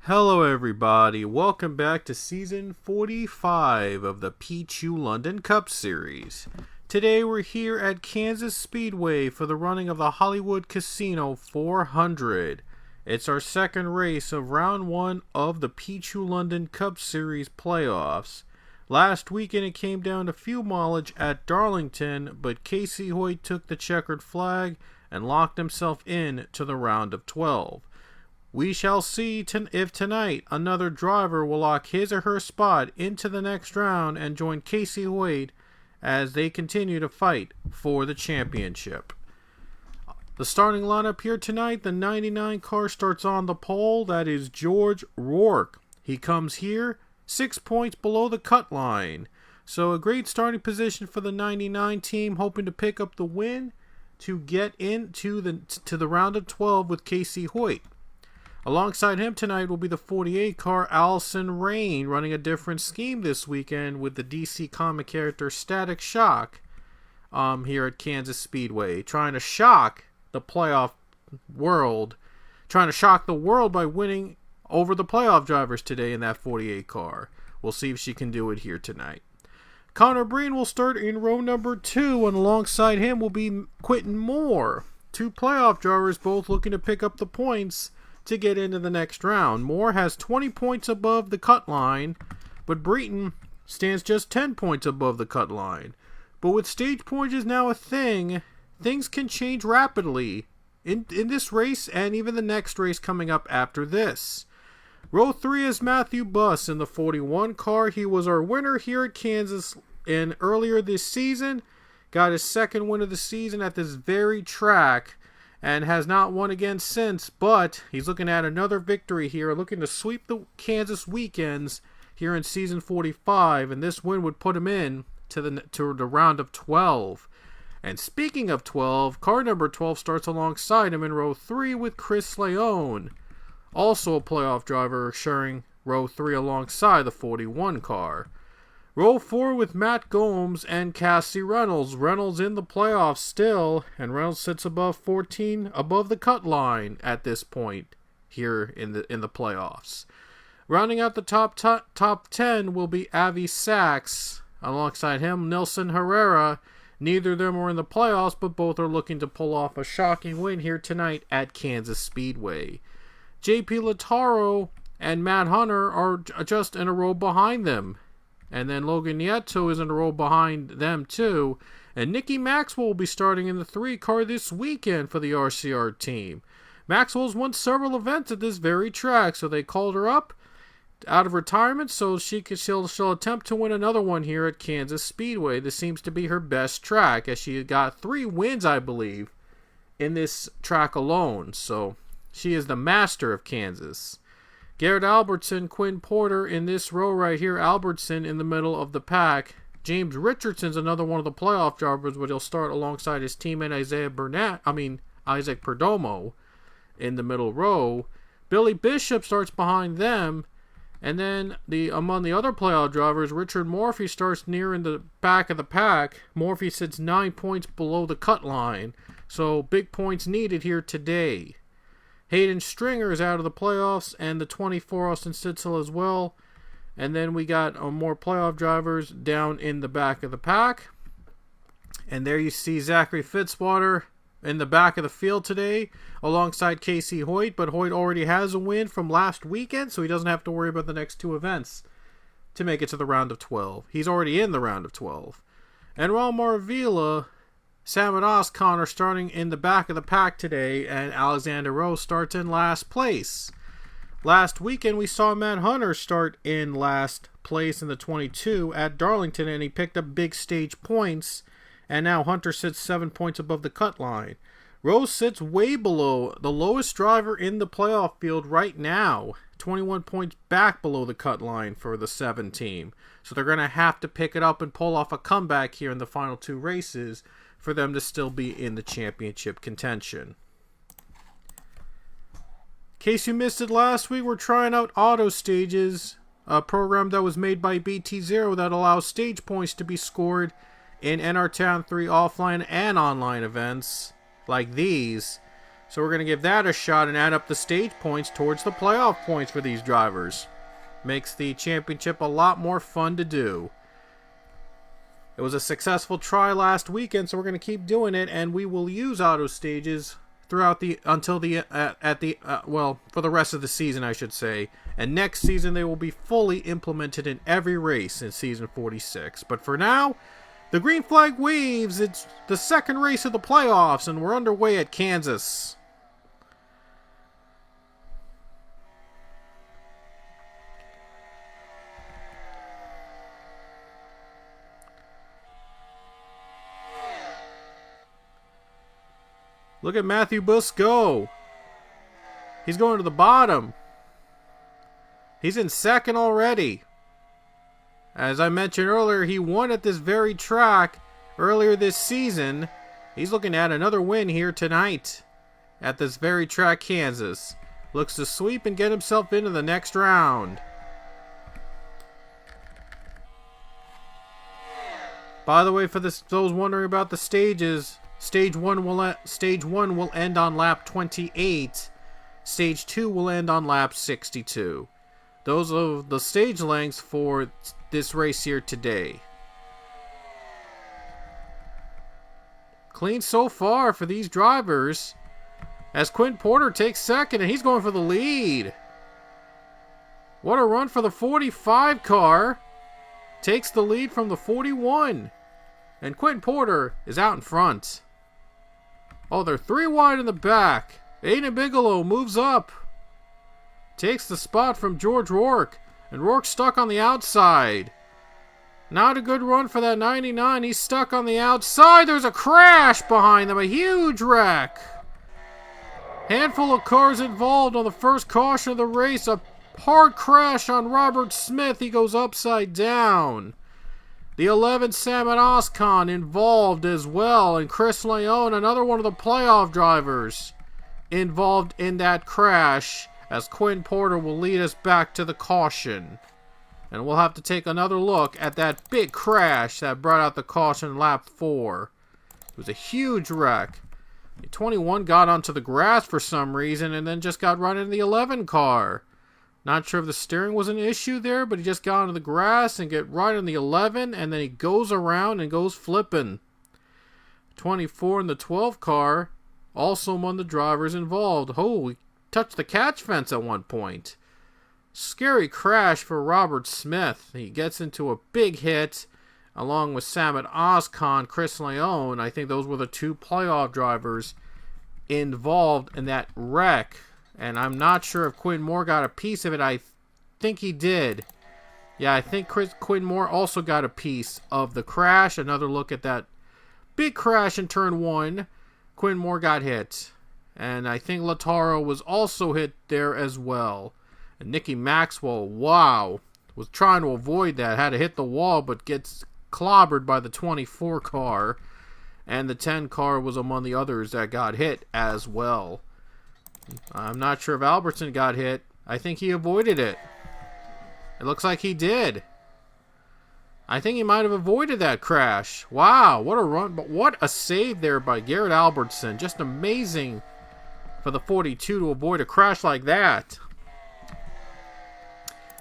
Hello everybody, welcome back to season 45 of the Pichu London Cup Series. Today we're here at Kansas Speedway for the running of the Hollywood Casino 400. It's our second race of round one of the Pichu London Cup Series playoffs. Last weekend it came down to fuel mileage at Darlington, but Casey Hoyt took the checkered flag and locked himself in to the round of 12. We shall see if tonight another driver will lock his or her spot into the next round and join Casey Hoyt as they continue to fight for the championship. The starting lineup here tonight, the 99 car starts on the pole. That is George Rourke. He comes here 6 points below the cut line. So a great starting position for the 99 team, hoping to pick up the win to get into the round of 12 with Casey Hoyt. Alongside him tonight will be the 48 car Allison Rain, running a different scheme this weekend with the DC comic character Static Shock here at Kansas Speedway, trying to shock the playoff world, trying to shock the world by winning over the playoff drivers today in that 48 car. We'll see if she can do it here tonight. Connor Breen will start in row number 2, and alongside him will be Quentin Moore. Two playoff drivers both looking to pick up the points to get into the next round. Moore has 20 points above the cut line, but Breton stands just 10 points above the cut line. But with stage points now a thing, things can change rapidly in this race and even the next race coming up after this. Row 3 is Matthew Buss in the 41 car. He was our winner here at Kansas earlier this season. Got his second win of the season at this very track, and has not won again since, but he's looking at another victory here, looking to sweep the Kansas weekends here in season 45, and this win would put him in to the round of 12. And speaking of 12, car number 12 starts alongside him in row 3 with Chris Leone, also a playoff driver, sharing row 3 alongside the 41 car. Row 4 with Matt Gomes and Cassie Reynolds. Reynolds in the playoffs still, and Reynolds sits above 14, above the cut line at this point here in the playoffs. Rounding out the top 10 will be Avi Sachs. Alongside him, Nelson Herrera. Neither of them are in the playoffs, but both are looking to pull off a shocking win here tonight at Kansas Speedway. JP Lataro and Matt Hunter are just in a row behind them. And then Logan Nieto is in a row behind them too. And Nikki Maxwell will be starting in the 3 car this weekend for the RCR team. Maxwell's won several events at this very track, so they called her up out of retirement so she'll attempt to win another one here at Kansas Speedway. This seems to be her best track, as she got 3 wins, I believe, in this track alone. So she is the master of Kansas. Garrett Albertson, Quinn Porter in this row right here. Albertson in the middle of the pack. James Richardson's another one of the playoff drivers, but he'll start alongside his teammate Isaac Perdomo in the middle row. Billy Bishop starts behind them. And then among the other playoff drivers, Richard Morphy starts near in the back of the pack. Morphy sits 9 points below the cut line. So big points needed here today. Hayden Stringer is out of the playoffs, and the 24 Austin Stitzel as well. And then we got more playoff drivers down in the back of the pack. And there you see Zachary Fitzwater in the back of the field today alongside Casey Hoyt. But Hoyt already has a win from last weekend, so he doesn't have to worry about the next 2 events to make it to the round of 12. He's already in the round of 12. And Raul Maravilla, Sam and Oscon are starting in the back of the pack today, and Alexander Rose starts in last place. Last weekend, we saw Matt Hunter start in last place in the 22 at Darlington, and he picked up big stage points, and now Hunter sits 7 points above the cut line. Rose sits way below the lowest driver in the playoff field right now, 21 points back below the cut line for the 7 team. So they're going to have to pick it up and pull off a comeback here in the final 2 races for them to still be in the championship contention. In case you missed it last week, we're trying out Auto Stages, a program that was made by BT0 that allows stage points to be scored in NR Town 3 offline and online events like these. So we're going to give that a shot and add up the stage points towards the playoff points for these drivers. Makes the championship a lot more fun to do. It was a successful try last weekend, so we're going to keep doing it, and we will use Auto Stages throughout for the rest of the season, I should say. And next season they will be fully implemented in every race in season 46. But for now, the green flag waves. It's the second race of the playoffs, and we're underway at Kansas. Look at Matthew Buss go. He's going to the bottom. He's in second already. As I mentioned earlier, he won at this very track earlier this season. He's looking at another win here tonight at this very track, Kansas. Looks to sweep and get himself into the next round. By the way, for those wondering about the stages, Stage 1 will end on lap 28. Stage 2 will end on lap 62. Those are the stage lengths for this race here today. Clean so far for these drivers, as Quinn Porter takes second, and he's going for the lead. What a run for the 45 car. Takes the lead from the 41. And Quinn Porter is out in front. Oh, they're 3 wide in the back. Aiden Bigelow moves up. Takes the spot from George Rourke. And Rourke's stuck on the outside. Not a good run for that 99. He's stuck on the outside. There's a crash behind them. A huge wreck. Handful of cars involved on the first caution of the race. A hard crash on Robert Smith. He goes upside down. The 11 Samet Oscon involved as well. And Chris Leone, another one of the playoff drivers, involved in that crash, as Quinn Porter will lead us back to the caution. And we'll have to take another look at that big crash that brought out the caution lap 4. It was a huge wreck. The 21 got onto the grass for some reason and then just got right into the 11 car. Not sure if the steering was an issue there, but he just got onto the grass and get right on the 11, and then he goes around and goes flipping. 24 in the 12 car, also among the drivers involved. Oh, he touched the catch fence at one point. Scary crash for Robert Smith. He gets into a big hit along with Samet Oscon, Chris Leone. I think those were the 2 playoff drivers involved in that wreck. And I'm not sure if Quinn Moore got a piece of it. I think he did. Yeah, I think Quinn Moore also got a piece of the crash. Another look at that big crash in turn 1. Quinn Moore got hit. And I think Lautaro was also hit there as well. And Nicky Maxwell, wow, was trying to avoid that. Had to hit the wall, but gets clobbered by the 24 car. And the 10 car was among the others that got hit as well. I'm not sure if Albertson got hit. I think he avoided it. It looks like he did. I think he might have avoided that crash. Wow, what a run. But what a save there by Garrett Albertson. Just amazing for the 42 to avoid a crash like that.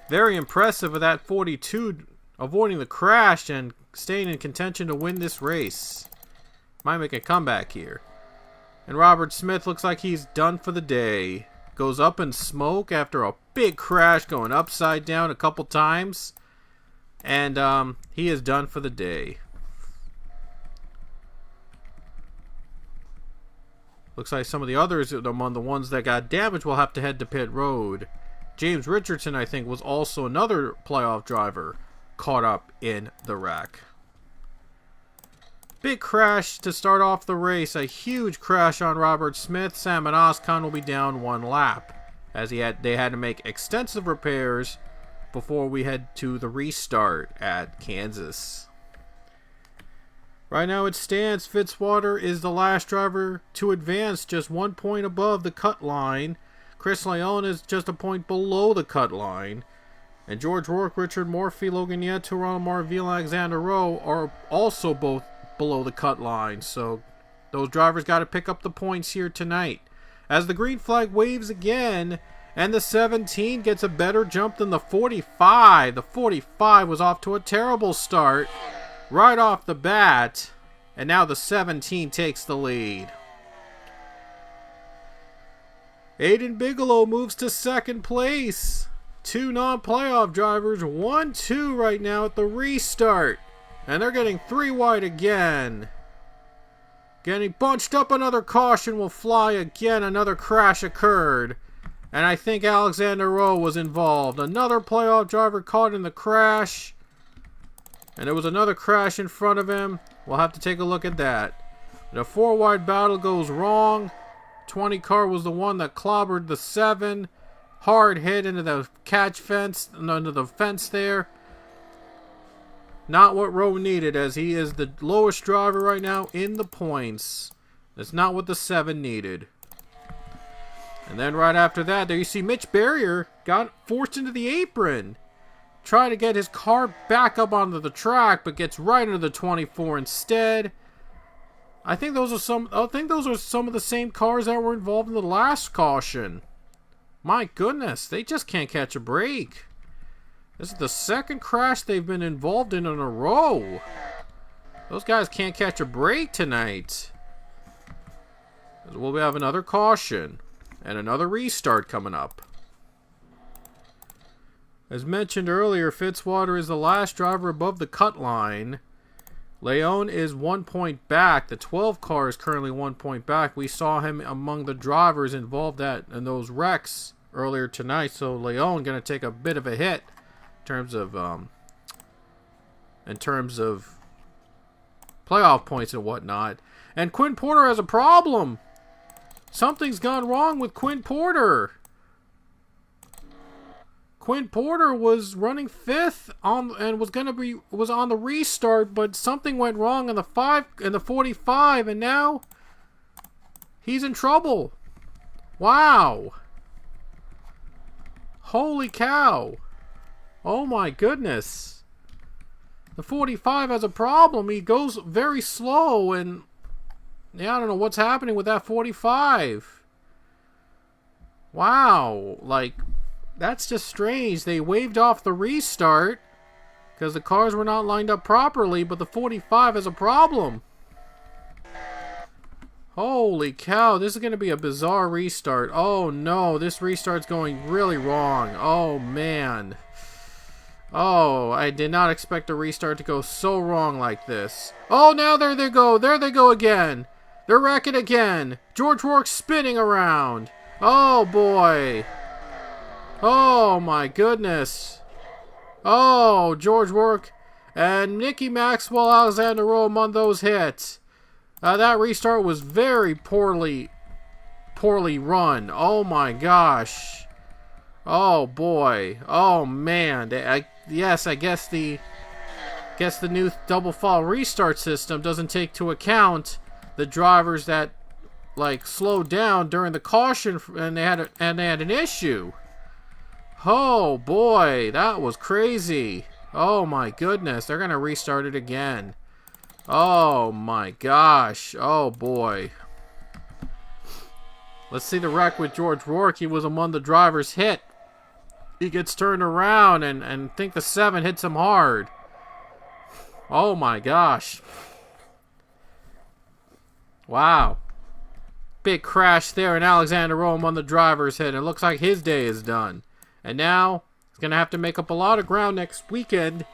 Very impressive of that 42 avoiding the crash and staying in contention to win this race. Might make a comeback here. And Robert Smith looks like he's done for the day. Goes up in smoke after a big crash going upside down a couple times. And he is done for the day. Looks like some of the others among the ones that got damaged will have to head to pit road. James Richardson, I think, was also another playoff driver caught up in the wreck. Big crash to start off the race. A huge crash on Robert Smith. Sam and Oscon will be down one lap, as they had to make extensive repairs before we head to the restart at Kansas. Right now it stands, Fitzwater is the last driver to advance, just 1 point above the cut line. Chris Leone is just a point below the cut line. And George Rourke, Richard Murphy, Logan Nieto, Ronald Marville, Alexander Rowe are also both below the cut line. So those drivers got to pick up the points here tonight. As the green flag waves again, and the 17 gets a better jump than the 45. The 45 was off to a terrible start right off the bat, and now the 17 takes the lead. Aiden Bigelow moves to second place. Two non-playoff drivers, 1-2 right now at the restart. And they're getting 3 wide again. Getting bunched up, another caution will fly again. Another crash occurred. And I think Alexander Rowe was involved. Another playoff driver caught in the crash. And there was another crash in front of him. We'll have to take a look at that. The 4 wide battle goes wrong. 20 car was the one that clobbered the 7. Hard hit into the catch fence, under the fence there. Not what Rowe needed, as he is the lowest driver right now in the points. That's not what the 7 needed. And then right after that, there you see Mitch Barrier got forced into the apron. Trying to get his car back up onto the track, but gets right into the 24 instead. I think those are some of the same cars that were involved in the last caution. My goodness, they just can't catch a break. This is the second crash they've been involved in a row. Those guys can't catch a break tonight. We'll have another caution and another restart coming up. As mentioned earlier, Fitzwater is the last driver above the cut line. Leone is 1 point back. The 12 car is currently 1 point back. We saw him among the drivers involved in those wrecks earlier tonight. So Leone going to take a bit of a hit in terms of playoff points and whatnot. And Quinn Porter has a problem. Something's gone wrong with Quinn Porter. Quinn Porter was running 5th and was on the restart, but something went wrong in the 45, and now he's in trouble. Wow. Holy cow. Oh my goodness. The 45 has a problem. He goes very slow, and yeah, I don't know what's happening with that 45. Wow. Like, that's just strange. They waved off the restart because the cars were not lined up properly, but the 45 has a problem. Holy cow, this is going to be a bizarre restart. Oh no, this restart's going really wrong. Oh man. Oh, I did not expect a restart to go so wrong like this. Oh, now there they go. There they go again. They're wrecking again. George Rourke spinning around. Oh boy. Oh my goodness. Oh, George Rourke and Nicky Maxwell, Alexander Rowe among those hits. That restart was very poorly run. Oh my gosh. Oh boy. Oh man. I guess the new double fall restart system doesn't take into account the drivers that like slowed down during the caution and they had an issue. Oh boy, that was crazy. Oh my goodness, they're gonna restart it again. Oh my gosh. Oh boy. Let's see the wreck with George Rourke. He was among the drivers hit. He gets turned around and I think the 7 hits him hard. Oh my gosh. Wow. Big crash there, and Alexander Rowe among the drivers hit. It looks like his day is done. And now he's going to have to make up a lot of ground next weekend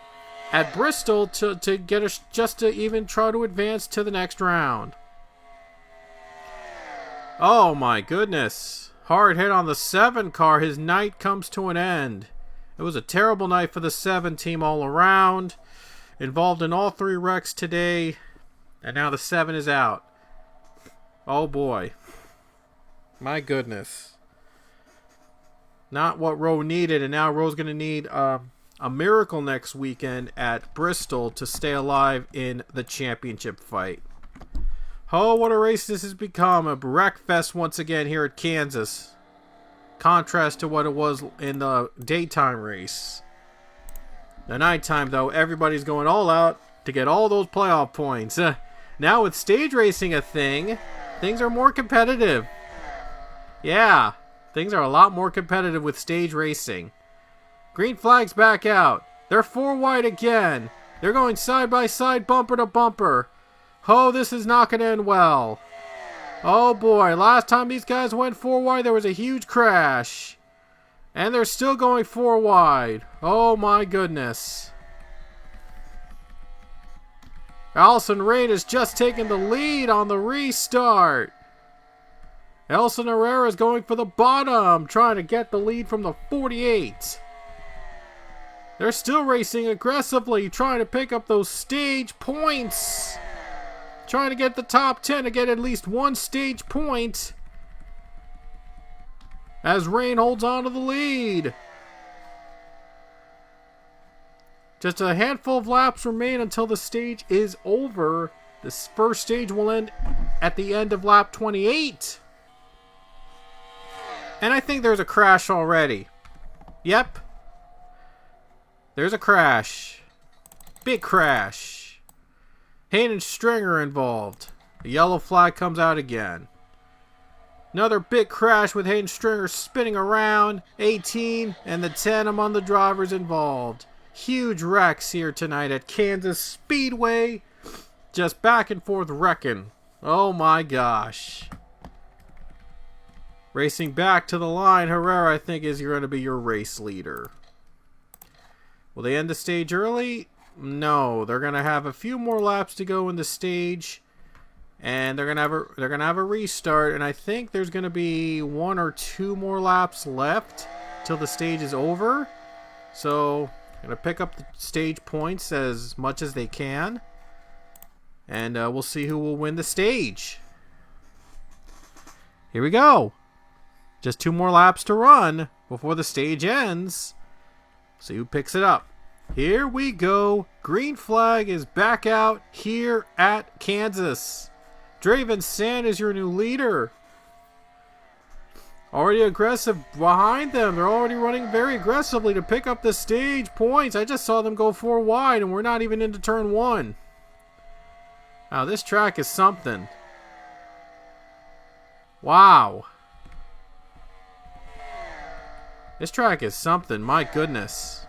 at Bristol to get us just to even try to advance to the next round. Oh my goodness. Hard hit on the 7 car. His night comes to an end. It was a terrible night for the 7 team all around. Involved in all 3 wrecks today. And now the 7 is out. Oh boy. My goodness. Not what Rowe needed. And now Rowe's going to need a miracle next weekend at Bristol to stay alive in the championship fight. Oh, what a race this has become. A wreck fest once again here at Kansas. Contrast to what it was in the daytime race. The nighttime, though, everybody's going all out to get all those playoff points. Now with stage racing a thing, things are more competitive. Yeah, things are a lot more competitive with stage racing. Green flag's back out. They're 4 wide again. They're going side by side, bumper to bumper. Oh, this is not going to end well. Oh boy, last time these guys went 4 wide, there was a huge crash. And they're still going 4 wide. Oh my goodness. Allison Rain has just taken the lead on the restart. Elson Herrera is going for the bottom, trying to get the lead from the 48. They're still racing aggressively, trying to pick up those stage points. Trying to get the top 10 to get at least 1 stage point. As Rain holds on to the lead. Just a handful of laps remain until the stage is over. This first stage will end at the end of lap 28. And I think there's a crash already. Yep. There's a crash. Big crash. Hayden Stringer involved. The yellow flag comes out again. Another big crash with Hayden Stringer spinning around. 18 and the 10 among the drivers involved. Huge wrecks here tonight at Kansas Speedway. Just back and forth wrecking. Oh my gosh. Racing back to the line, Herrera I think is going to be your race leader. Will they end the stage early? No, they're gonna have a few more laps to go in the stage, and they're gonna have a restart. And I think there's gonna be 1 or 2 more laps left till the stage is over. So, gonna pick up the stage points as much as they can, and we'll see who will win the stage. Here we go. Just 2 more laps to run before the stage ends. See who picks it up. Here we go. Green flag is back out here at Kansas. Draven Sand is your new leader. Already aggressive behind them. They're already running very aggressively to pick up the stage points. I just saw them go 4 wide and we're not even into turn 1. Now this track is something. Wow. This track is something. My goodness.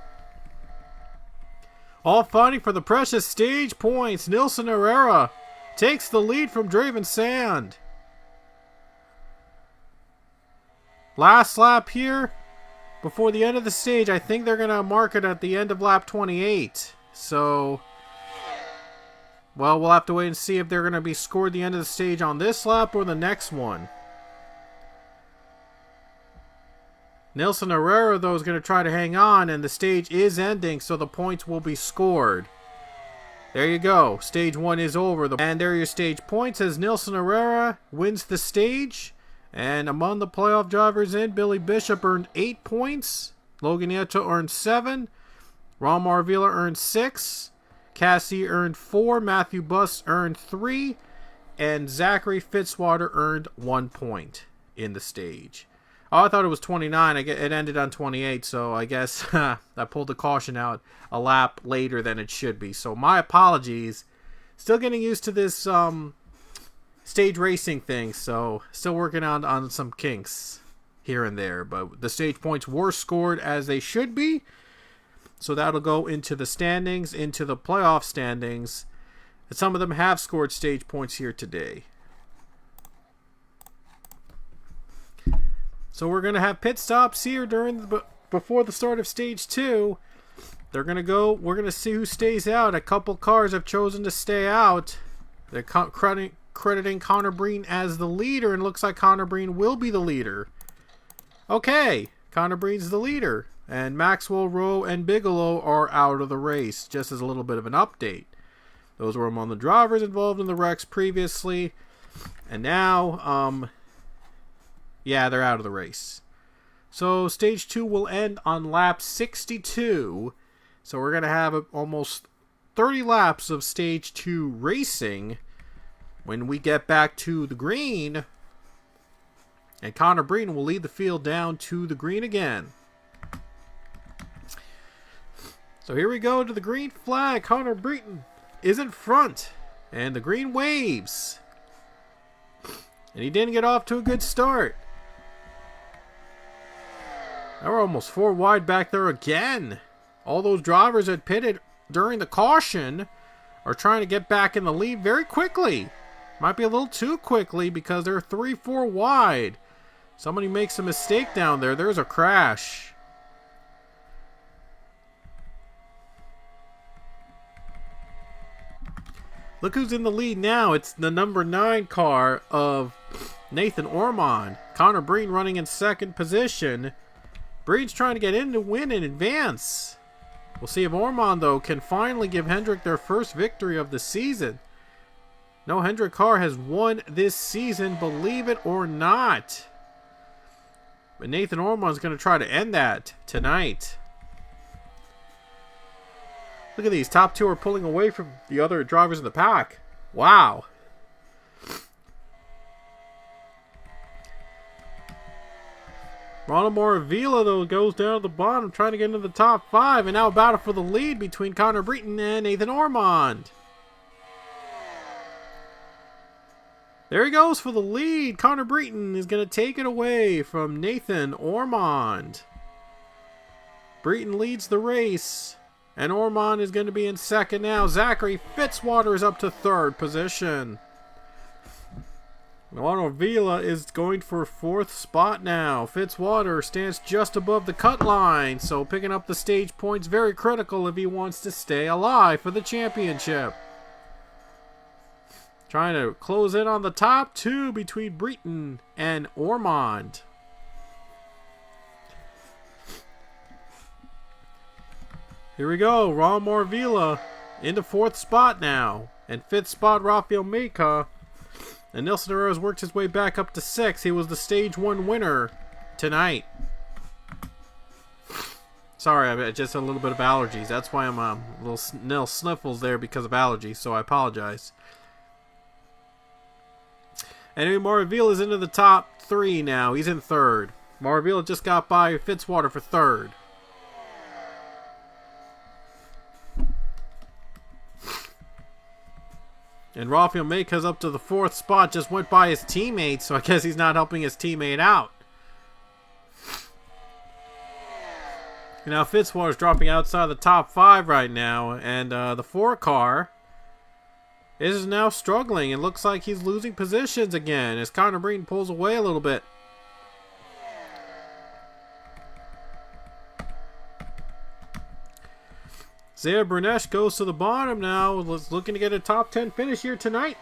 All fighting for the precious stage points. Nilson Herrera takes the lead from Draven Sand. Last lap here before the end of the stage. I think they're going to mark it at the end of lap 28. So, well, we'll have to wait and see if they're going to be scored the end of the stage on this lap or the next one. Nilson Herrera, though, is going to try to hang on, and the stage is ending, so the points will be scored. There you go. Stage 1 is over. And there are your stage points as Nilson Herrera wins the stage. And among the playoff drivers in, Billy Bishop earned 8 points. Logan Nieto earned 7. Ron Marvila earned 6. Cassie earned 4. Matthew Buss earned 3. And Zachary Fitzwater earned 1 point in the stage. Oh, I thought it was 29. It ended on 28, so I guess I pulled the caution out a lap later than it should be. So my apologies. Still getting used to this stage racing thing, so still working on some kinks here and there. But the stage points were scored as they should be, so that'll go into the standings, into the playoff standings. And some of them have scored stage points here today. So we're going to have pit stops here before the start of stage 2. They're going to go. We're going to see who stays out. A couple cars have chosen to stay out. They're crediting Connor Breen as the leader, and it looks like Connor Breen will be the leader Okay, Connor Breen's the leader, and Maxwell, Rowe, and Bigelow are out of the race, just as a little bit of an update. Those were among the drivers involved in the wrecks previously, and now, yeah, they're out of the race. So stage 2 will end on lap 62, so we're going to have almost 30 laps of stage 2 racing when we get back to the green. And Connor Breen will lead the field down to the green again. So here we go to the green flag. Connor Breen is in front. And the green waves. And he didn't get off to a good start. Now we're almost 4 wide back there again. All those drivers that pitted during the caution are trying to get back in the lead very quickly. Might be a little too quickly because they're 3-4 wide. Somebody makes a mistake down there. There's a crash. Look who's in the lead now. It's the number 9 car of Nathan Ormond. Connor Breen running in second position. Breen's trying to get in to win in advance. We'll see if Ormond, though, can finally give Hendrick their first victory of the season. No Hendrick car has won this season, believe it or not. But Nathan Ormond's going to try to end that tonight. Look at these. Top 2 are pulling away from the other drivers in the pack. Wow. Ronald Moravila, though, goes down to the bottom, trying to get into the top 5. And now a battle for the lead between Connor Breen and Nathan Ormond. There he goes for the lead. Connor Breen is going to take it away from Nathan Ormond. Breen leads the race. And Ormond is going to be in second now. Zachary Fitzwater is up to third position. Vila is going for 4th spot now. Fitzwater stands just above the cut line. So picking up the stage points very critical if he wants to stay alive for the championship. Trying to close in on the top 2 between Breen and Ormond. Here we go. Ron Morvila into 4th spot now. And 5th spot, Rafael Mika. And Nelson Herrera's worked his way back up to 6th. He was the stage 1 winner tonight. Sorry, I just had a little bit of allergies. That's why I'm a little sniffles there because of allergies. So I apologize. Anyway, Moravila is into the top 3 now. He's in 3rd. Moravila just got by Fitzwater for 3rd. And Rafael Maka's up to the 4th spot. Just went by his teammate, so I guess he's not helping his teammate out. And now Fitzwater's dropping outside the top 5 right now. And the 4 car is now struggling. It looks like he's losing positions again as Connor Breen pulls away a little bit. Zaya Bernesh goes to the bottom now. Looking to get a top 10 finish here tonight.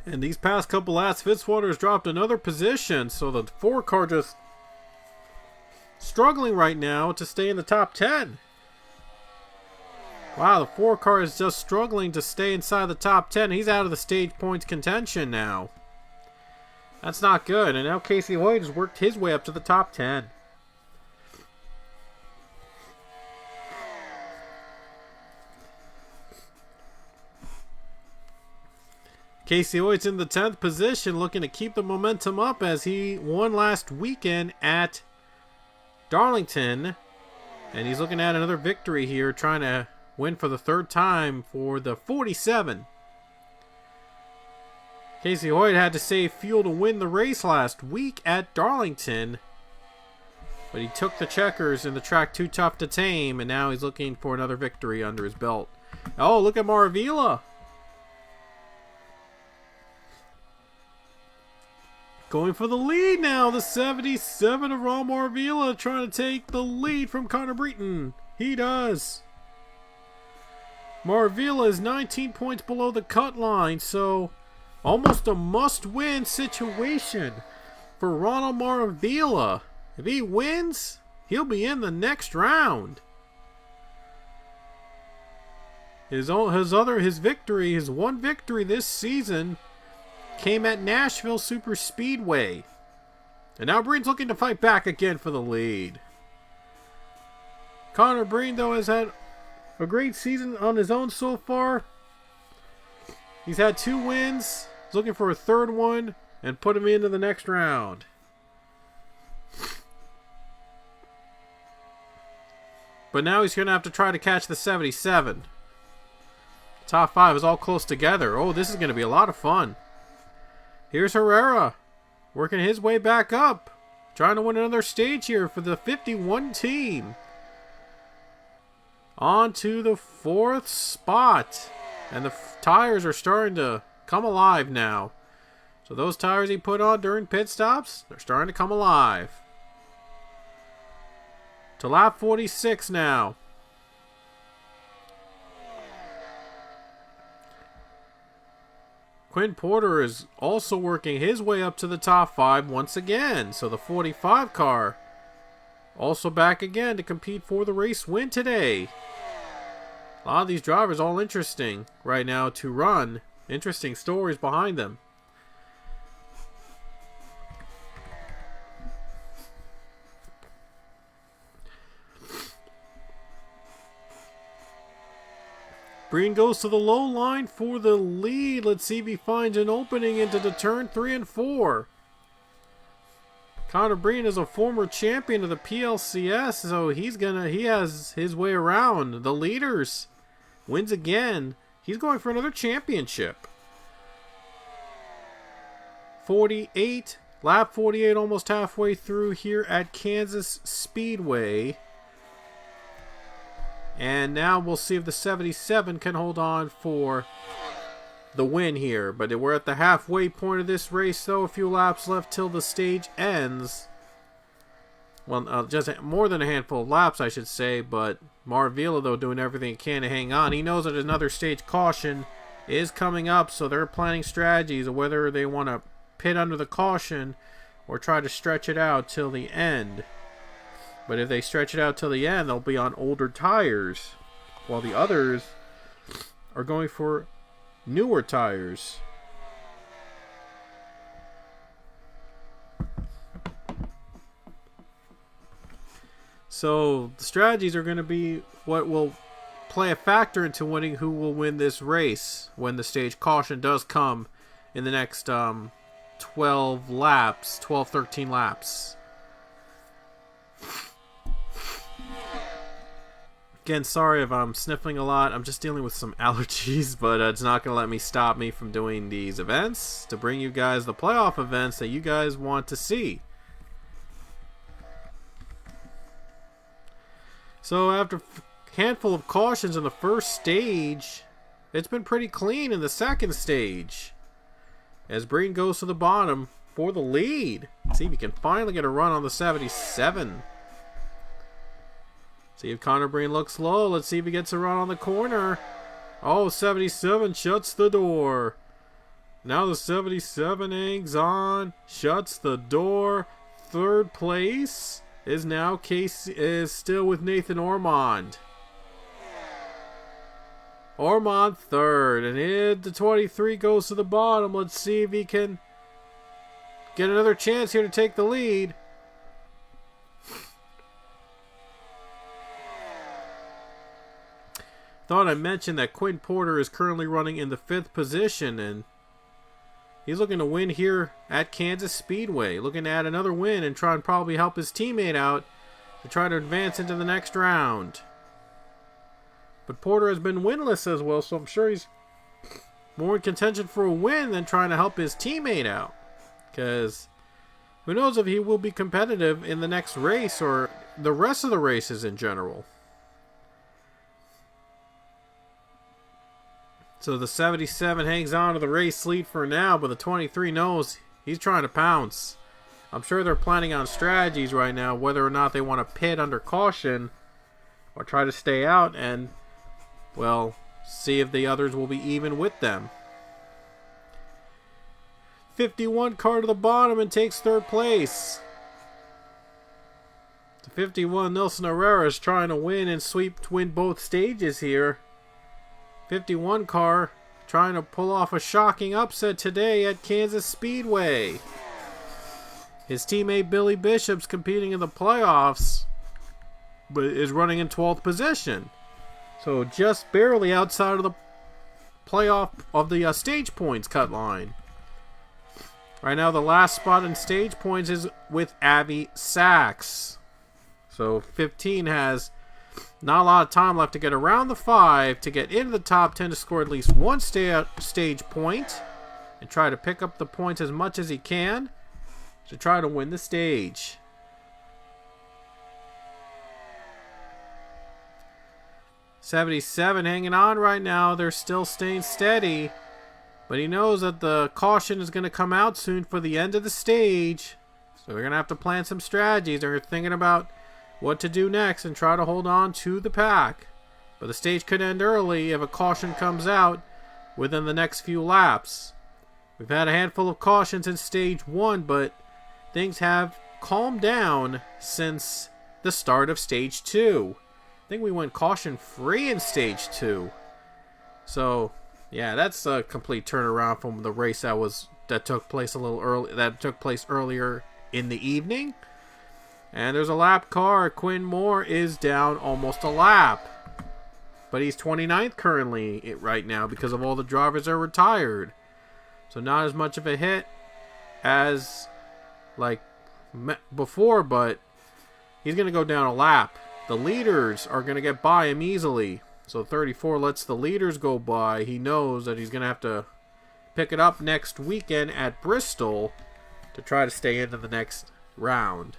And these past couple laps, Fitzwater's dropped another position. So the 4 car just struggling right now to stay in the top 10. Wow, the 4 car is just struggling to stay inside the top 10. He's out of the stage points contention now. That's not good. And now Casey Hoyt has worked his way up to the top 10. Casey Hoyt's in the 10th position, looking to keep the momentum up as he won last weekend at Darlington. And he's looking at another victory here, trying to win for the 3rd time for the 47. Casey Hoyt had to save fuel to win the race last week at Darlington. But he took the checkers in the track too tough to tame, and now he's looking for another victory under his belt. Oh, look at Maravilla. Going for the lead now. The 77 of Ron Maravilla trying to take the lead from Connor Breen. He does. Marvila is 19 points below the cut line, so almost a must-win situation for Ronald Marvila. If he wins, he'll be in the next round. His one victory this season came at Nashville Super Speedway. And now Breen's looking to fight back again for the lead. Connor Breen, though, has had a great season on his own so far. He's had 2 wins. He's looking for a 3rd one and put him into the next round. But now he's going to have to try to catch the 77. Top 5 is all close together. Oh, this is going to be a lot of fun. Here's Herrera, working his way back up. Trying to win another stage here for the 51 team. On to the 4th spot. And the tires are starting to come alive now. So those tires he put on during pit stops, they're starting to come alive. To lap 46 now. Quinn Porter is also working his way up to the top 5 once again. So the 45 car also back again to compete for the race win today. A lot of these drivers all interesting right now to run. Interesting stories behind them. Breen goes to the low line for the lead. Let's see if he finds an opening into the turn 3 and 4. Connor Breen is a former champion of the PLCS, so he has his way around the leaders. Wins again. He's going for another championship. 48, lap 48, almost halfway through here at Kansas Speedway. And now we'll see if the 77 can hold on for the win here. But we're at the halfway point of this race, though. A few laps left till the stage ends. Well, just more than a handful of laps, I should say. But Marvila, though, doing everything he can to hang on. He knows that another stage caution is coming up, so they're planning strategies of whether they want to pit under the caution or try to stretch it out till the end. But if they stretch it out till the end, they'll be on older tires, while the others are going for newer tires. So the strategies are going to be what will play a factor into winning who will win this race when the stage caution does come in the next 13 laps. Again, sorry if I'm sniffling a lot. I'm just dealing with some allergies, but it's not going to let me stop me from doing these events to bring you guys the playoff events that you guys want to see. So after a handful of cautions in the first stage, it's been pretty clean in the second stage. As Breen goes to the bottom for the lead. See if he can finally get a run on the 77. See if Connor Breen looks low. Let's see if he gets a run on the corner. Oh, 77 shuts the door. Now the 77 hangs on, shuts the door. Third place is now still with Nathan Ormond. Ormond third, and the 23 goes to the bottom. Let's see if he can get another chance here to take the lead. Thought I mentioned that Quinn Porter is currently running in the 5th position, and he's looking to win here at Kansas Speedway. Looking to add another win and try and probably help his teammate out to try to advance into the next round. But Porter has been winless as well, so I'm sure he's more in contention for a win than trying to help his teammate out. Because who knows if he will be competitive in the next race or the rest of the races in general. So the 77 hangs on to the race lead for now, but the 23 knows he's trying to pounce. I'm sure they're planning on strategies right now, whether or not they want to pit under caution or try to stay out and, well, See if the others will be even with them. 51 car to the bottom and takes third place. The 51 Nelson Herrera is trying to win and win both stages here. 51 car trying to pull off a shocking upset today at Kansas Speedway. His teammate Billy Bishop's competing in the playoffs, but is running in 12th position. So just barely outside of the playoff of the stage points cut line. Right now the last spot in stage points is with Avi Sachs. So 15 has not a lot of time left to get around the 5 to get into the top 10 to score at least one stage point and try to pick up the points as much as he can to try to win the stage. '77 hanging on right now. They're still staying steady, but he knows that the caution is going to come out soon for the end of the stage, so they're going to have to plan some strategies. They're thinking about what to do next and try to hold on to the pack, but the stage could end early if a caution comes out within the next few laps. We've had a handful of cautions in stage 1, but things have calmed down since the start of stage 2. I think we went caution free in stage 2. So yeah, that's a complete turnaround from the race that took place earlier in the evening. And there's a lap car. Quinn Moore is down almost a lap, but he's 29th currently right now because of all the drivers are retired. So not as much of a hit as like before, but he's going to go down a lap. The leaders are going to get by him easily. So 34 lets the leaders go by. He knows that he's going to have to pick it up next weekend at Bristol to try to stay into the next round.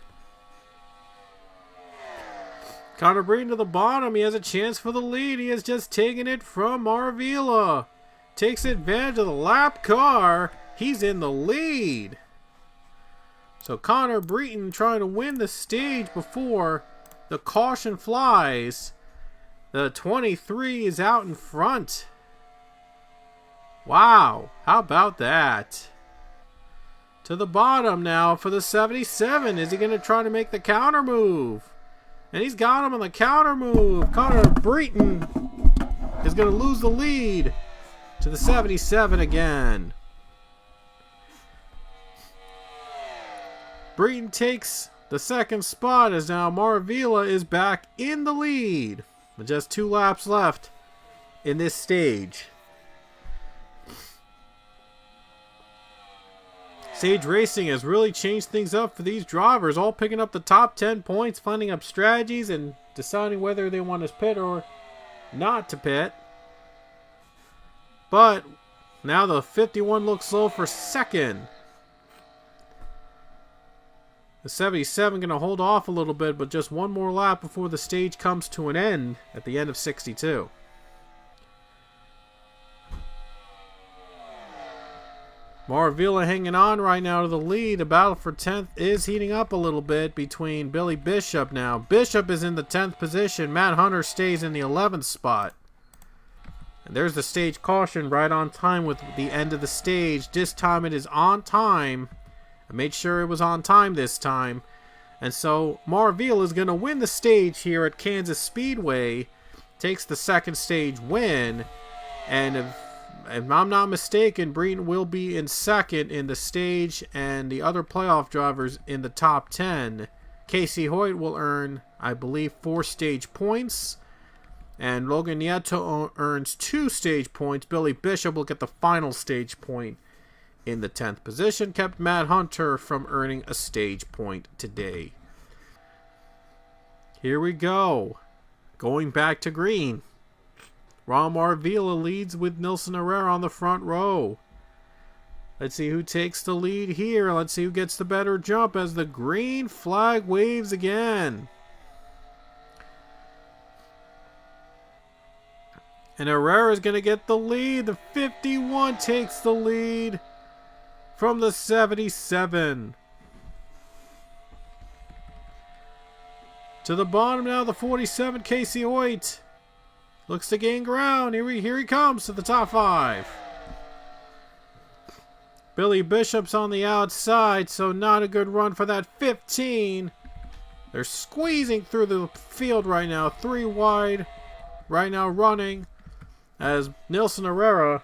Connor Breeden to the bottom. He has a chance for the lead. He has just taken it from Maravilla. Takes advantage of the lap car. He's in the lead. So Connor Breeden trying to win the stage before the caution flies. The 23 is out in front. Wow, how about that? To the bottom now for the 77. Is he going to try to make the counter move? And he's got him on the counter move. Connor Breeden is going to lose the lead to the 77 again. Breeden takes the second spot as now Maravilla is back in the lead with just 2 laps left in this stage. Stage racing has really changed things up for these drivers, all picking up the top 10 points, finding up strategies, and deciding whether they want to pit or not to pit. But now the 51 looks low for second. The 77 going to hold off a little bit, but just one more lap before the stage comes to an end at the end of 62. Maravilla hanging on right now to the lead. The battle for 10th is heating up a little bit between Billy Bishop now. Bishop is in the 10th position. Matt Hunter stays in the 11th spot. And there's the stage caution right on time with the end of the stage. This time it is on time. I made sure it was on time this time. And so Maravilla is going to win the stage here at Kansas Speedway. Takes the second stage win. And if I'm not mistaken, Breeden will be in second in the stage, and the other playoff drivers in the top 10. Casey Hoyt will earn, I believe, 4 stage points, and Logan Nieto earns 2 stage points. Billy Bishop will get the final stage point in the 10th position, kept Matt Hunter from earning a stage point today. Here we go. Going back to green. Ron Maravilla leads with Nelson Herrera on the front row. Let's see who takes the lead here. Let's see who gets the better jump as the green flag waves again. And Herrera is going to get the lead. The 51 takes the lead from the 77. To the bottom now, the 47, Casey Hoyt. Looks to gain ground. Here he comes to the top 5. Billy Bishop's on the outside, so not a good run for that 15. They're squeezing through the field right now. 3 wide right now running as Nilson Herrera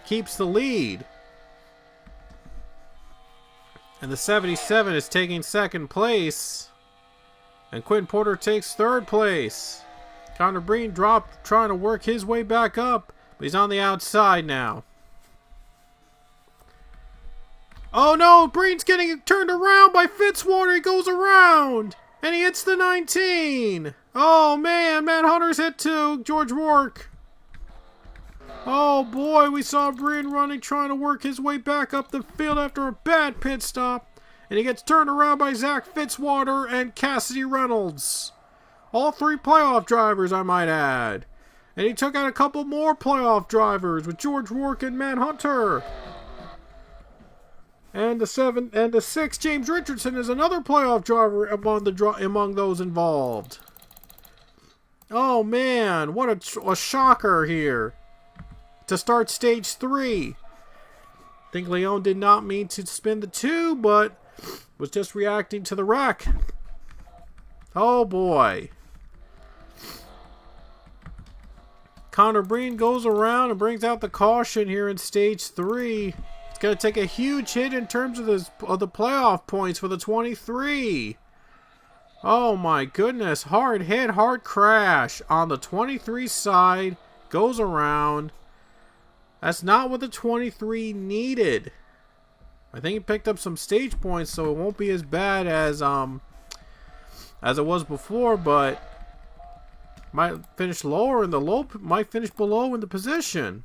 keeps the lead. And the 77 is taking second place. And Quentin Porter takes third place. Connor Breen dropped, trying to work his way back up. But he's on the outside now. Oh no, Breen's getting turned around by Fitzwater. He goes around. And he hits the 19. Oh man, Matt Hunter's hit too. George Rourke. Oh boy, we saw Breen running, trying to work his way back up the field after a bad pit stop. And he gets turned around by Zach Fitzwater and Cassidy Reynolds. All 3 playoff drivers, I might add. And he took out a couple more playoff drivers with George Rourke and Matt Hunter. And the 6, James Richardson, is another playoff driver among those involved. Oh man, what a shocker here to start stage 3. I think Leon did not mean to spin the 2, but was just reacting to the wreck. Oh boy. Connor Breen goes around and brings out the caution here in stage 3. It's going to take a huge hit in terms of the playoff points for the 23. Oh my goodness. Hard hit, hard crash on the 23 side. Goes around. That's not what the 23 needed. I think he picked up some stage points, so it won't be as bad as it was before, but might finish lower in the might finish below in the position.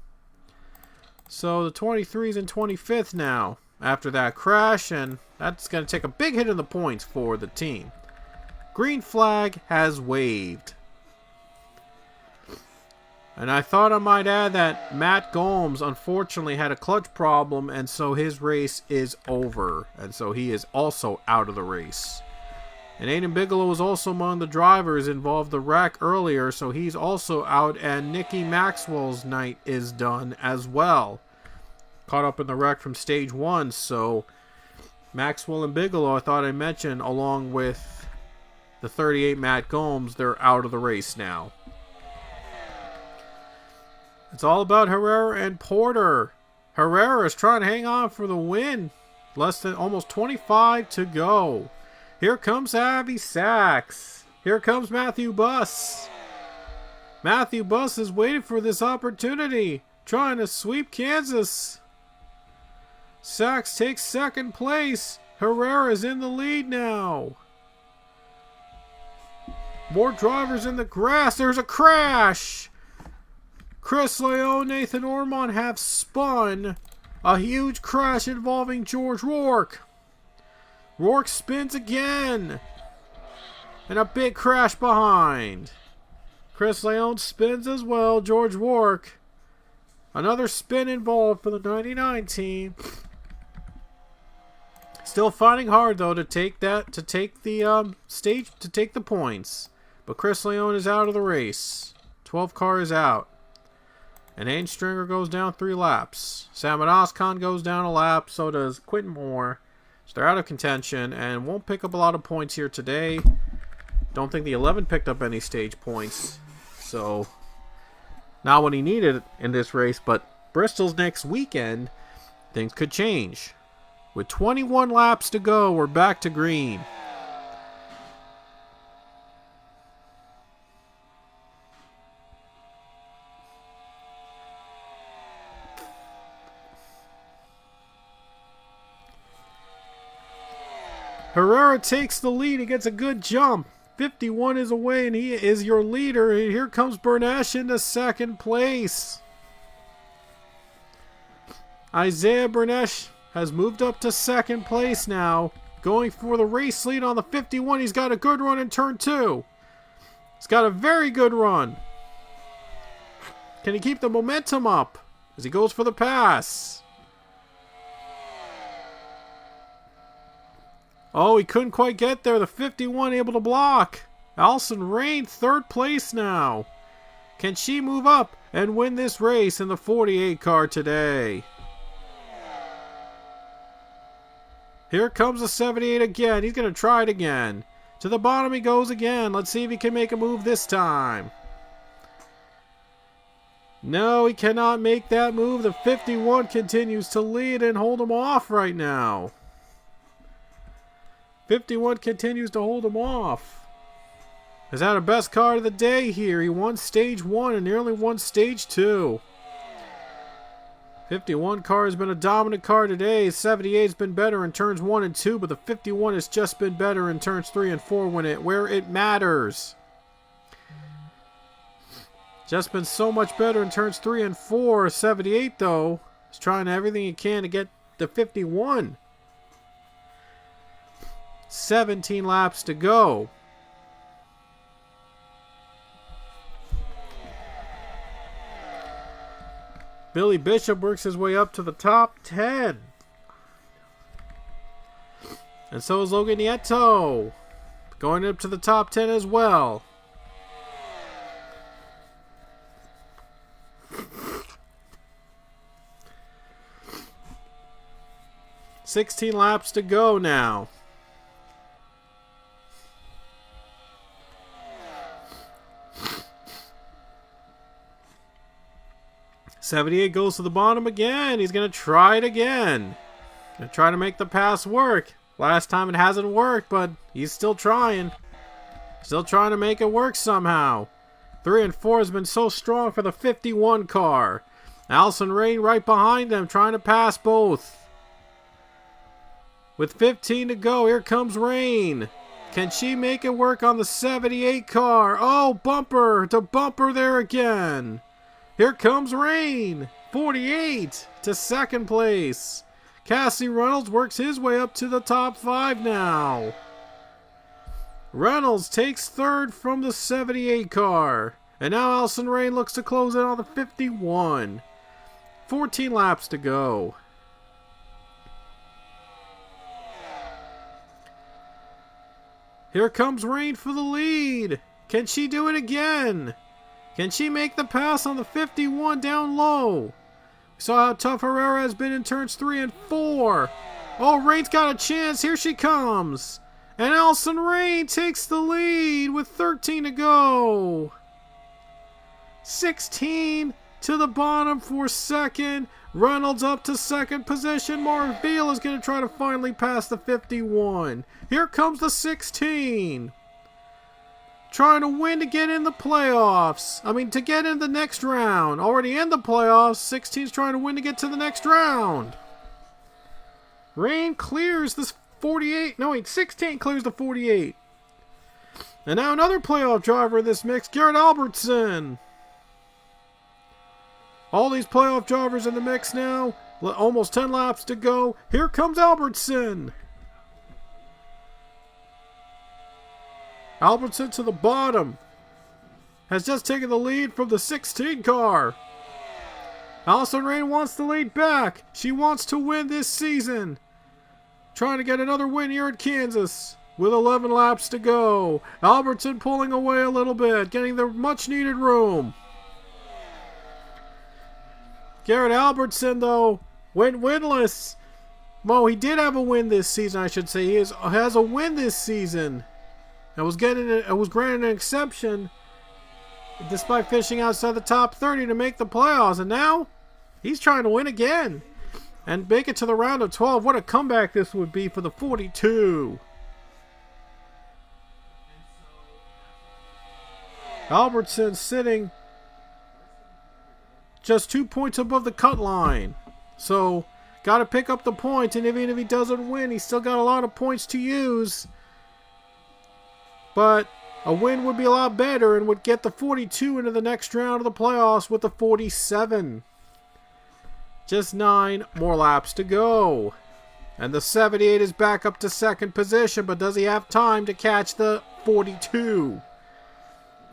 So the 23 is in 25th now after that crash, and that's going to take a big hit in the points for the team. Green flag has waved. And I thought I might add that Matt Gomes unfortunately had a clutch problem, and so his race is over. And so he is also out of the race. And Aiden Bigelow was also among the drivers involved in the wreck earlier, so he's also out, and Nicky Maxwell's night is done as well. Caught up in the wreck from stage 1, so Maxwell and Bigelow, I thought I mentioned, along with the 38 Matt Gomes, they're out of the race now. It's all about Herrera and Porter. Herrera is trying to hang on for the win. Less than almost 25 to go. Here comes Avi Sachs. Here comes Matthew Buss. Matthew Buss is waiting for this opportunity. Trying to sweep Kansas. Sachs takes second place. Herrera is in the lead now. More drivers in the grass. There's a crash. Chris Leon, Nathan Ormond have spun. A huge crash involving George Rourke. Rourke spins again. And a big crash behind. Chris Leon spins as well. George Rourke. Another spin involved for the 99 team. Still fighting hard though to take the points. But Chris Leon is out of the race. 12 car is out. And Aiden Stringer goes down 3 laps. Sam Oscon goes down a lap. So does Quentin Moore. So they're out of contention and won't pick up a lot of points here today. Don't think the 11 picked up any stage points. So not what he needed in this race. But Bristol's next weekend, things could change. With 21 laps to go, we're back to green. Herrera takes the lead. He gets a good jump. 51 is away, and he is your leader. And here comes Bernesh into second place. Isaiah Bernesh has moved up to second place now. Going for the race lead on the 51. He's got a good run in turn 2. He's got a very good run. Can he keep the momentum up as he goes for the pass? Oh, he couldn't quite get there. The 51 able to block. Allison Rain, third place now. Can she move up and win this race in the 48 car today? Here comes the 78 again. He's going to try it again. To the bottom he goes again. Let's see if he can make a move this time. No, he cannot make that move. The 51 continues to lead and hold him off right now. 51 continues to hold him off. Is that a best car of the day here? He won stage 1 and nearly won stage 2. 51 car has been a dominant car today. 78 has been better in turns 1 and 2, but the 51 has just been better in turns 3 and 4 where it matters. Just been so much better in turns 3 and 4. 78 though is trying everything he can to get the 51. 17 laps to go. Billy Bishop works his way up to the top 10. And so is Logan Nieto. Going up to the top 10 as well. $16 laps to go now. $78 goes to the bottom again. He's going to try it again. Going to try to make the pass work. Last time it hasn't worked, but he's still trying. Still trying to make it work somehow. 3 and 4 has been so strong for the 51 car. Allison Rain right behind them, trying to pass both. With 15 to go, here comes Rain. Can she make it work on the 78 car? Oh, bumper to bumper there again. Here comes Rain. 48 to second place. Cassie Reynolds works his way up to the top 5 now. Reynolds takes third from the 78 car. And now Allison Rain looks to close in on the 51. 14 laps to go. Here comes Rain for the lead. Can she do it again? Can she make the pass on the 51 down low? We saw how tough Herrera has been in turns 3 and 4. Oh, Rain's got a chance. Here she comes. And Allison Rain takes the lead with 13 to go. 16 to the bottom for second. Reynolds up to second position. Marville is going to try to finally pass the 51. Here comes the 16. Trying to win to get in the playoffs. To get in the next round. Already in the playoffs. 16's trying to win to get to the next round. Rain clears this 48. No, wait. 16 clears the 48. And now another playoff driver in this mix. Garrett Albertson. All these playoff drivers in the mix now. Almost 10 laps to go. Here comes Albertson. Albertson to the bottom. Has just taken the lead from the 16 car. Allison Rain wants the lead back. She wants to win this season. Trying to get another win here at Kansas. With 11 laps to go. Albertson pulling away a little bit. Getting the much needed room. Garrett Albertson, though, went winless. Well, he did have a win this season, I should say. He has a win this season. I was granted an exception despite finishing outside the top 30 to make the playoffs. And now he's trying to win again and make it to the round of 12. What a comeback this would be for the 42. Albertson sitting just 2 points above the cut line. So, got to pick up the points, and even if he doesn't win, he's still got a lot of points to use. But a win would be a lot better and would get the 42 into the next round of the playoffs with the 47. Just 9 more laps to go. And the 78 is back up to second position, but does he have time to catch the 42?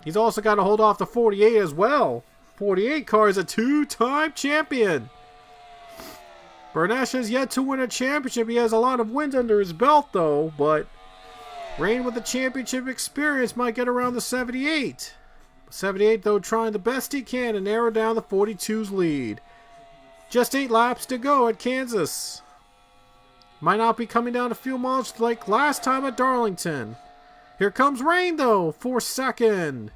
He's also got to hold off the 48 as well. 48 car is a 2-time champion. Bernesh has yet to win a championship. He has a lot of wins under his belt, though, but Rain with the championship experience might get around the 78. 78, though, trying the best he can to narrow down the 42's lead. Just 8 laps to go at Kansas. Might not be coming down to fuel mileage like last time at Darlington. Here comes Rain, though, for second.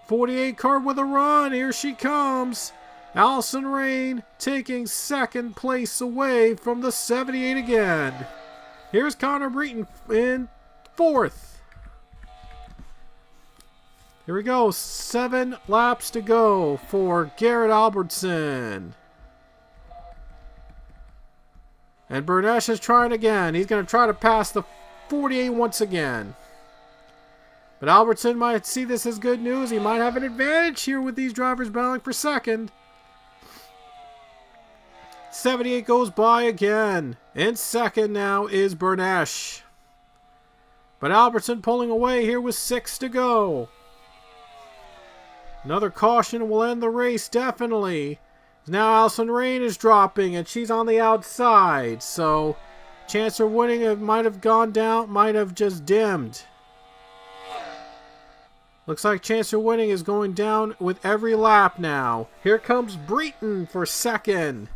48 car with a run. Here she comes. Allison Rain taking second place away from the 78 again. Here's Connor Breton in fourth. Here we go. 7 laps to go for Garrett Albertson. And Bernesh is trying again. He's going to try to pass the 48 once again. But Albertson might see this as good news. He might have an advantage here with these drivers battling for second. 78 goes by again. In second now is Bernesh. But Albertson pulling away here with 6 to go. Another caution will end the race, definitely. Now Allison Rain is dropping, and she's on the outside. So, chance of winning it might have gone down, might have just dimmed. Looks like chance of winning is going down with every lap now. Here comes Breton for second.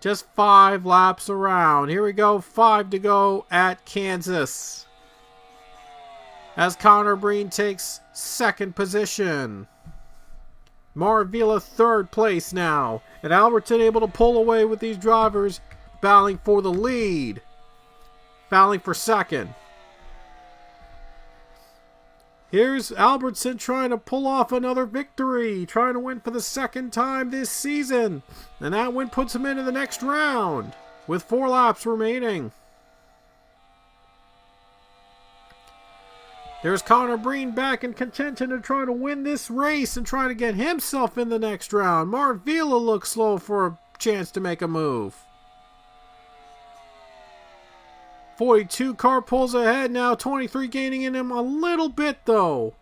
Just 5 laps around. Here we go, 5 to go at Kansas. As Connor Breen takes second position. Marvila third place now. And Albertson able to pull away with these drivers battling for the lead. Battling for second. Here's Albertson trying to pull off another victory. Trying to win for the second time this season. And that win puts him into the next round. With 4 laps remaining. There's Connor Breen back in contention to try to win this race and try to get himself in the next round. Mark Vila looks slow for a chance to make a move. 42 car pulls ahead now. 23 gaining in him a little bit though.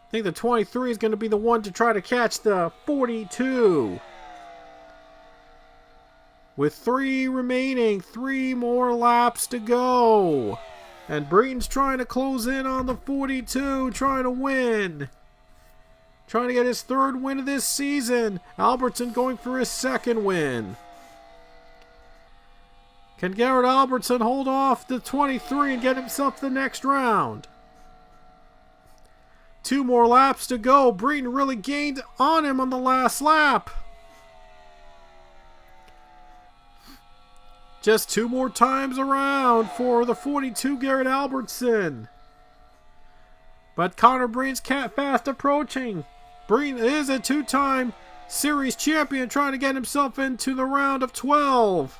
I think the 23 is going to be the one to try to catch the 42. With 3 remaining, 3 more laps to go. And Breton's trying to close in on the 42, trying to win. Trying to get his 3rd win of this season. Albertson going for his 2nd win. Can Garrett Albertson hold off the 23 and get himself the next round? 2 more laps to go. Breton really gained on him on the last lap. Just 2 more times around for the 42 Garrett Albertson. But Connor Breen's fast approaching. Breen is a 2-time series champion trying to get himself into the round of 12.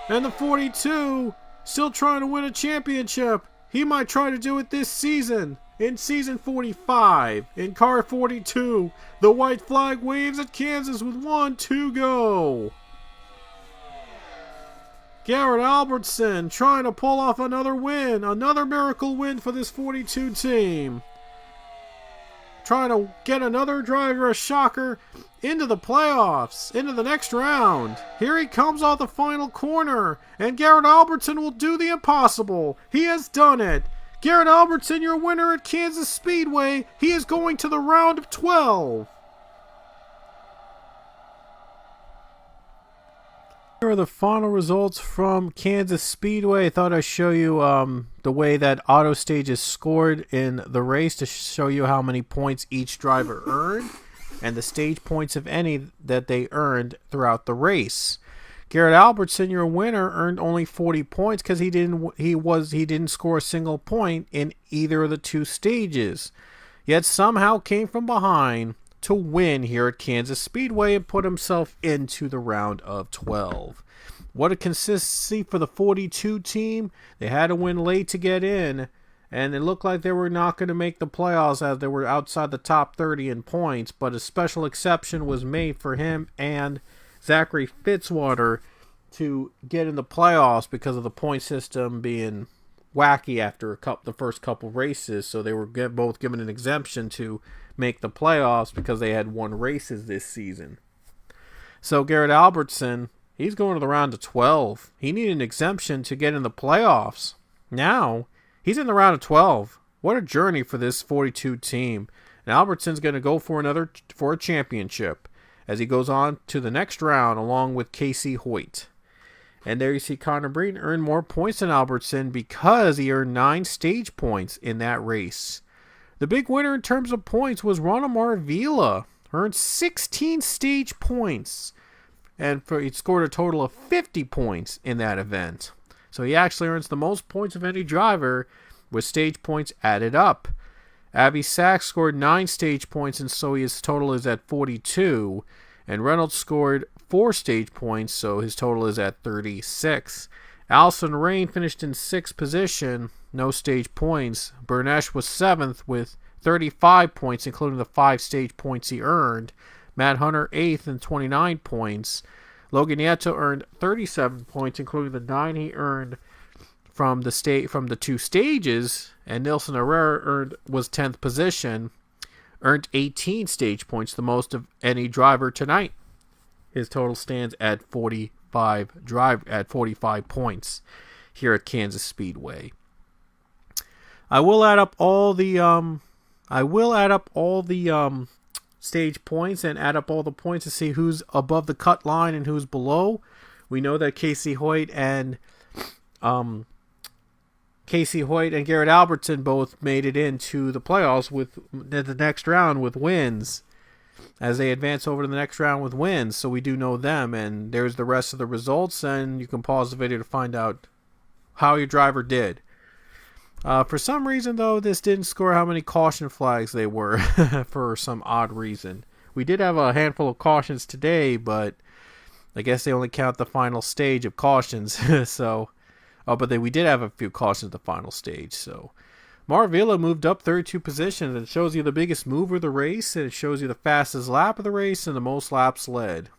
And the 42 still trying to win a championship. He might try to do it this season. In season 45, in car 42, the white flag waves at Kansas with 1 to go. Garrett Albertson trying to pull off another win. Another miracle win for this 42 team. Trying to get another driver, a shocker, into the playoffs, into the next round. Here he comes off the final corner. And Garrett Albertson will do the impossible. He has done it. Garrett Albertson, your winner at Kansas Speedway. He is going to the round of 12. Here are the final results from Kansas Speedway. I thought I'd show you the way that auto stage is scored in the race to show you how many points each driver earned and the stage points, if any, that they earned throughout the race. Garrett Albertson, your winner, earned only 40 points because he didn't score a single point in either of the 2 stages. Yet somehow came from behind to win here at Kansas Speedway and put himself into the round of 12. What a consistency for the 42 team. They had to win late to get in, and it looked like they were not going to make the playoffs as they were outside the top 30 in points, but a special exception was made for him and Zachary Fitzwater to get in the playoffs because of the point system being wacky after the first couple races, so they were both given an exemption to make the playoffs because they had won races this season. So Garrett Albertson, He's going to the round of 12. He needed an exemption to get in the playoffs. Now, he's in the round of 12. What a journey for this 42 team. And Albertson's going to go for a championship as he goes on to the next round along with Casey Hoyt. And there you see Connor Breen earned more points than Albertson because he earned 9 stage points in that race. The big winner in terms of points was Ronald Marvila, earned 16 stage points, and he scored a total of 50 points in that event. So he actually earns the most points of any driver with stage points added up. Abby Sachs scored 9 stage points, and so his total is at 42. And Reynolds scored 4 stage points, so his total is at 36. Allison Rain finished in 6th position, no stage points. Bernesh was 7th with 35 points, including the 5 stage points he earned. Matt Hunter 8th and 29 points. Logan Nieto earned 37 points, including the 9 he earned from the 2 stages, and Nilson Herrera was 10th position, earned 18 stage points, the most of any driver tonight. His total stands at 45 points here at Kansas Speedway. I will add up all the stage points and add up all the points to see who's above the cut line and who's below. We know that Casey Hoyt and Garrett Albertson both made it into the playoffs with the next round with wins as they advance over to the next round with wins. So we do know them, and there's the rest of the results, and you can pause the video to find out how your driver did. For some reason, though, this didn't score how many caution flags they were for some odd reason. We did have a handful of cautions today, but I guess they only count the final stage of cautions. We did have a few cautions at the final stage. So Marvila moved up 32 positions. It shows you the biggest mover of the race, and it shows you the fastest lap of the race and the most laps led.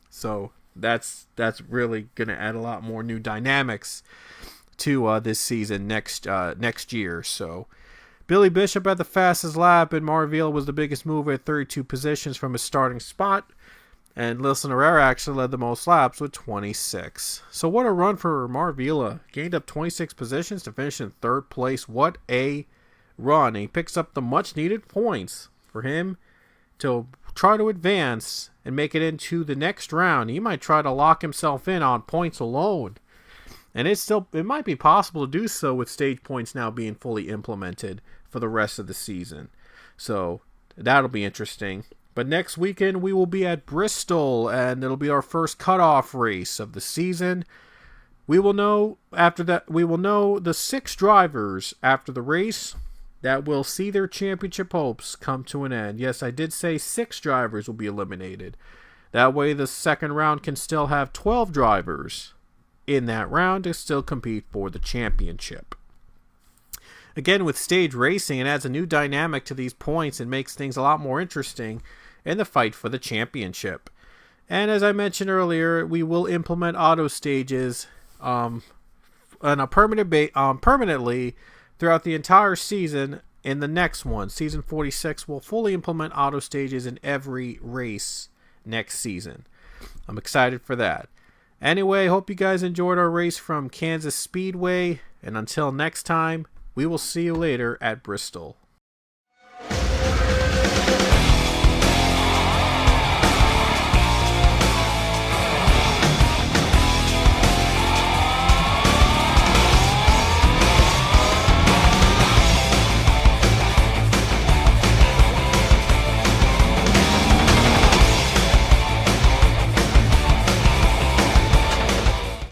So that's really going to add a lot more new dynamics to this season next year. So Billy Bishop had the fastest lap, and Marvila was the biggest mover at 32 positions from his starting spot. And Nilson Herrera actually led the most laps with 26. So what a run for Marvila. Gained up 26 positions to finish in 3rd place. What a run. And he picks up the much-needed points for him to try to advance and make it into the next round. He might try to lock himself in on points alone. And it might be possible to do so with stage points now being fully implemented for the rest of the season. So that'll be interesting. But next weekend we will be at Bristol, and it'll be our first cutoff race of the season. We will know the 6 drivers after the race that will see their championship hopes come to an end. Yes, I did say 6 drivers will be eliminated. That way the second round can still have 12 drivers in that round to still compete for the championship. Again, with stage racing, it adds a new dynamic to these points and makes things a lot more interesting in the fight for the championship. And as I mentioned earlier, we will implement auto stages permanently throughout the entire season. In the next one, season 46, will fully implement auto stages in every race next season. I'm excited for that. Anyway, hope you guys enjoyed our race from Kansas Speedway, and until next time, we will see you later at Bristol.